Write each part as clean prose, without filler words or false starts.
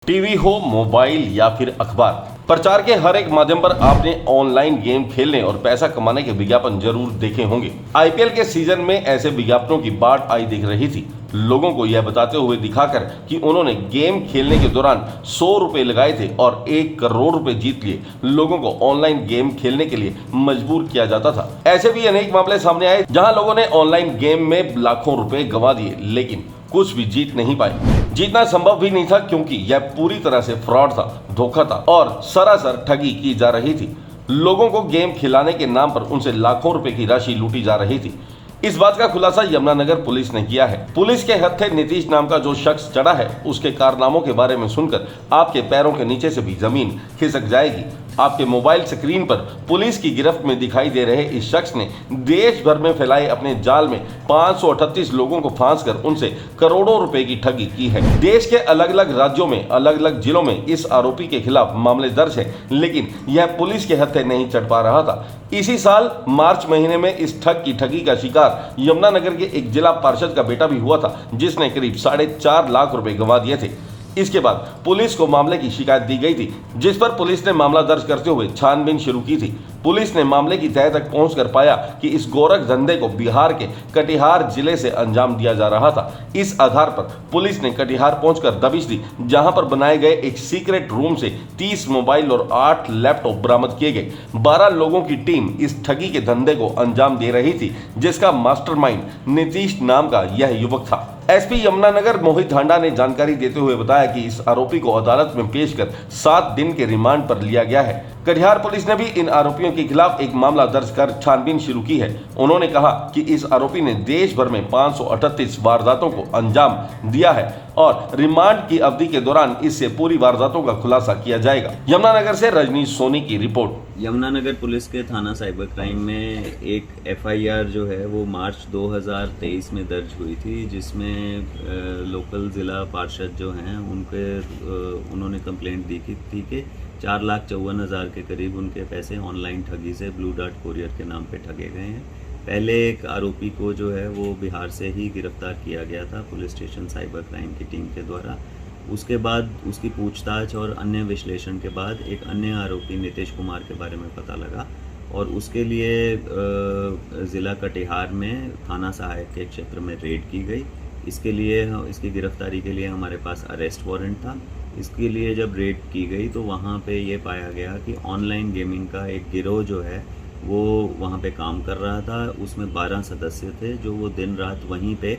TV हो, mobile या फिर अखबार, प्रचार के हर एक माध्यम पर आपने ऑनलाइन गेम खेलने और पैसा कमाने के विज्ञापन जरूर देखे होंगे। आईपीएल के सीजन में ऐसे विज्ञापनों की बाढ़ आई दिख रही थी, लोगों को यह बताते हुए दिखाकर कि उन्होंने गेम खेलने के दौरान 100 रुपए लगाए थे और 1 करोड़ रुपए जीत लिए। लोगों को ऑनलाइन गेम खेलने के लिए मजबूर किया जाता था। ऐसे भी अनेक मामले सामने आए जहां लोगों ने ऑनलाइन गेम में लाखों रुपए गंवा दिए, लेकिन कुछ भी जीत नहीं पाए। जीतना संभव भी नहीं था क्योंकि यह पूरी तरह से फ्रॉड था, धोखा था और सरासर ठगी की जा रही थी। लोगों को गेम खिलाने के नाम पर उनसे लाखों रुपए की राशि लूटी जा रही थी। इस बात का खुलासा यमुनानगर पुलिस ने किया है। पुलिस के हत्थे नीतीश नाम का जो शख्स चढ़ा है, उसके कारनामों के बारे में सुनकर आपके पैरों के नीचे से भी जमीन खिसक जाएगी। आपके मोबाइल स्क्रीन पर पुलिस की गिरफ्त में दिखाई दे रहे इस शख्स ने देश भर में फैलाए अपने जाल में 538 लोगों को फांसकर उनसे करोड़ों रुपए की ठगी की है। देश के अलग अलग राज्यों में, अलग अलग जिलों में इस आरोपी के खिलाफ मामले दर्ज हैं, लेकिन यह पुलिस के हत्थे नहीं चढ़ पा रहा था। इसी साल मार्च महीने में इस ठग की ठगी का शिकार यमुनानगर के एक जिला पार्षद का बेटा भी हुआ था, जिसने करीब 4.5 लाख रुपए गंवा दिए थे। इसके बाद पुलिस को मामले की शिकायत दी गई थी, जिस पर पुलिस ने मामला दर्ज करते हुए छानबीन शुरू की थी। पुलिस ने मामले की तह तक पहुंचकर पाया कि इस गोरख धंधे को बिहार के कटिहार जिले से अंजाम दिया जा रहा था। इस आधार पर पुलिस ने कटिहार पहुंचकर दबिश दी, जहां पर बनाए गए एक सीक्रेट रूम से 30 मोबाइल और 8 लैपटॉप बरामद किए गए। 12 लोगों की टीम इस ठगी के धंधे को अंजाम दे रही थी, जिसका मास्टरमाइंड नीतीश नाम का यह युवक था। एसपी यमुनानगर मोहित हांडा ने जानकारी देते हुए बताया कि इस आरोपी को अदालत में पेश कर 7 दिन के रिमांड पर लिया गया है। कटिहार पुलिस ने भी इन आरोपियों के खिलाफ एक मामला दर्ज कर छानबीन शुरू की है। उन्होंने कहा कि इस आरोपी ने देश भर में 538 वारदातों को अंजाम दिया है और रिमांड की अवधि के दौरान इससे पूरी वारदातों का खुलासा किया जाएगा। यमुनानगर से रजनीश सोनी की रिपोर्ट। यमुनानगर पुलिस के थाना साइबर क्राइम में एक एफआईआर जो है वो मार्च 2023 में दर्ज हुई थी, जिसमें लोकल ज़िला पार्षद जो हैं उन्होंने कंप्लेंट दी थी कि 4,54,000 के करीब उनके पैसे ऑनलाइन ठगी से ब्लू डार्ट कोरियर के नाम पे ठगे गए हैं। पहले एक आरोपी को जो है वो बिहार से ही गिरफ्तार किया गया था पुलिस स्टेशन साइबर क्राइम की टीम के द्वारा। उसके बाद उसकी पूछताछ और अन्य विश्लेषण के बाद एक अन्य आरोपी नीतीश कुमार के बारे में पता लगा और उसके लिए ज़िला कटिहार में थाना सहायक के क्षेत्र में रेड की गई। इसके लिए इसकी गिरफ्तारी के लिए हमारे पास अरेस्ट वारंट था। इसके लिए जब रेड की गई तो वहाँ पे ये पाया गया कि ऑनलाइन गेमिंग का एक गिरोह जो है वो वहाँ पे काम कर रहा था। उसमें 12 सदस्य थे जो वो दिन रात वहीं पे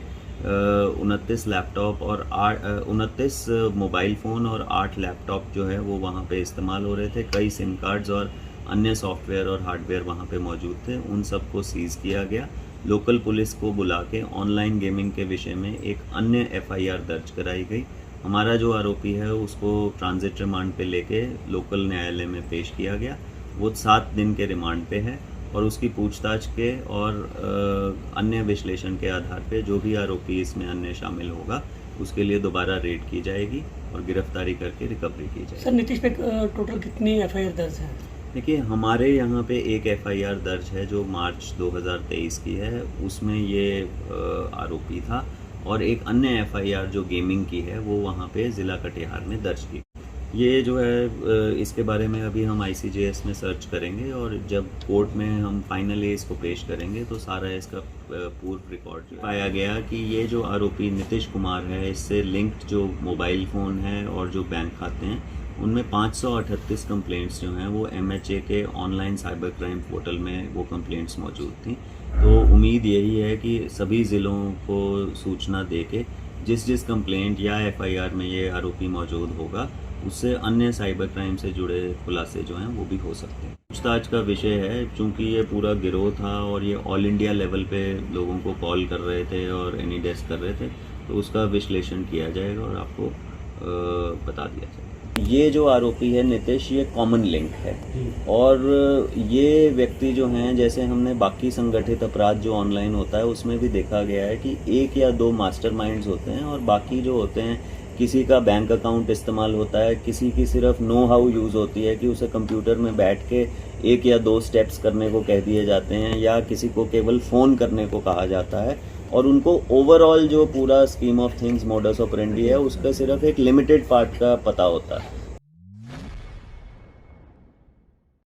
29 लैपटॉप और 29 मोबाइल फ़ोन और 8 लैपटॉप जो है वो वहाँ पे इस्तेमाल हो रहे थे। कई सिम कार्ड्स और अन्य सॉफ्टवेयर और हार्डवेयर वहाँ पे मौजूद थे। उन सबको सीज़ किया गया। लोकल पुलिस को बुला के ऑनलाइन गेमिंग के विषय में एक अन्य एफआईआर दर्ज कराई गई। हमारा जो आरोपी है उसको ट्रांजिट रिमांड पे लेके लोकल न्यायालय में पेश किया गया। वो 7 दिन के रिमांड पे है और उसकी पूछताछ के और अन्य विश्लेषण के आधार पे जो भी आरोपी इसमें अन्य शामिल होगा उसके लिए दोबारा रेड की जाएगी और गिरफ्तारी करके रिकवरी की जाएगी। सर, नीतीश पे टोटल कितनी एफआईआर दर्ज है? देखिए, हमारे यहाँ पे एक एफआईआर दर्ज है जो मार्च 2023 की है, उसमें ये आरोपी था और एक अन्य एफआईआर जो गेमिंग की है वो वहाँ पे ज़िला कटिहार में दर्ज की। ये जो है इसके बारे में अभी हम आईसीजेएस में सर्च करेंगे और जब कोर्ट में हम फाइनली इसको पेश करेंगे तो सारा इसका पूर्व रिकॉर्ड पाया गया कि ये जो आरोपी नीतीश कुमार है, इससे लिंक्ड जो मोबाइल फ़ोन है और जो बैंक खाते हैं उनमें 538 कंप्लेंट्स जो हैं वो एमएचए के ऑनलाइन साइबर क्राइम पोर्टल में वो कंप्लेंट्स मौजूद थी। तो उम्मीद यही है कि सभी ज़िलों को सूचना दे के जिस कंप्लेंट या एफआईआर में ये आरोपी मौजूद होगा उससे अन्य साइबर क्राइम से जुड़े खुलासे जो हैं वो भी हो सकते हैं। पूछताछ का विषय है, चूँकि ये पूरा गिरोह था और ये ऑल इंडिया लेवल पे लोगों को कॉल कर रहे थे और एनी डेस्क कर रहे थे, तो उसका विश्लेषण किया जाएगा और आपको बता दिया जाएगा। ये जो आरोपी है नीतीश, ये कॉमन लिंक है और ये व्यक्ति जो हैं, जैसे हमने बाकी संगठित अपराध जो ऑनलाइन होता है उसमें भी देखा गया है कि 1 या 2 मास्टरमाइंड्स होते हैं और बाकी जो होते हैं किसी का बैंक अकाउंट इस्तेमाल होता है, किसी की सिर्फ नो हाउ यूज़ होती है कि उसे कंप्यूटर में बैठ के 1 या 2 स्टेप्स करने को कह दिए जाते हैं या किसी को केवल फ़ोन करने को कहा जाता है और उनको ओवरऑल जो पूरा scheme of things modus operandi है उसका सिर्फ एक लिमिटेड पार्ट का पता होता है।